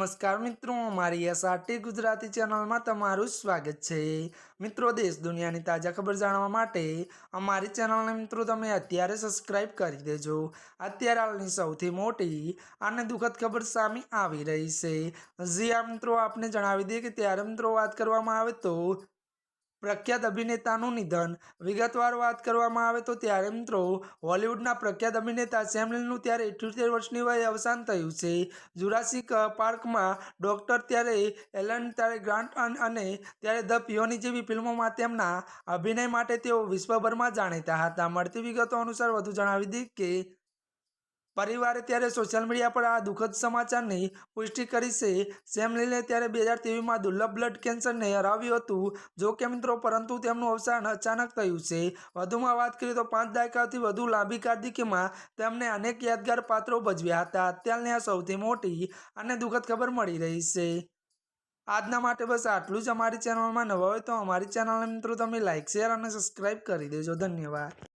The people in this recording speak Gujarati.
नमस्कार मित्रों, हमारी एसआरटी गुजराती चैनल में तमाરું स्वागत है। मित्रों, देश दुनियाની તાજા ખબર જાણવા માટે અમારી ચેનલને મિત્રો તમે અત્યારે સબસ્ક્રાઇબ કરી દેજો। અત્યારે હાલની સૌથી મોટી અને દુઃખદ ખબર સામે આવી રહી છે। જી આ મિત્રો આપને જણાવી દઈએ કે ત્યારે મિત્રો વાત કરવામાં આવે તો પ્રખ્યાત અભિનેતાનું નિધન। વિગતવાર વાત કરવામાં આવે તો ત્યારે મિત્રો હોલિવૂડના પ્રખ્યાત અભિનેતા સેમ નેલનું ત્યારે 78 વર્ષની વયે અવસાન થયું છે। જુરાસિક પાર્કમાં ડોક્ટર ત્યારે એલન ત્યારે ગ્રાન્ટ અને ત્યારે ધ પિયોની જેવી ફિલ્મોમાં તેમના અભિનય માટે તેઓ વિશ્વભરમાં જાણીતા હતા। મળતી વિગતો અનુસાર વધુ જણાવી દઈએ કે પરિવારે ત્યારે સોશિયલ મીડિયા પર આ દુઃખદ સમાચારની પુષ્ટિ કરી છે। સેમ નેલે ત્યારે 2023માં દુર્લભ બ્લડ કેન્સરને હરાવ્યું હતું। જો કે મિત્રો પરંતુ તેમનું અવસાન અચાનક થયું છે। વધુમાં વાત કરીએ તો 5 દાયકાથી વધુ લાંબી કારકિર્દીમાં તેમણે અનેક યાદગાર પાત્રો ભજવ્યા હતા। અત્યારની આ સૌથી મોટી અને દુઃખદ ખબર મળી રહી છે। આજના માટે બસ આટલું જ। અમારી ચેનલમાં નવા હોય તો અમારી ચેનલને મિત્રો તમે લાઇક શેર અને સબસ્ક્રાઇબ કરી દેજો। ધન્યવાદ।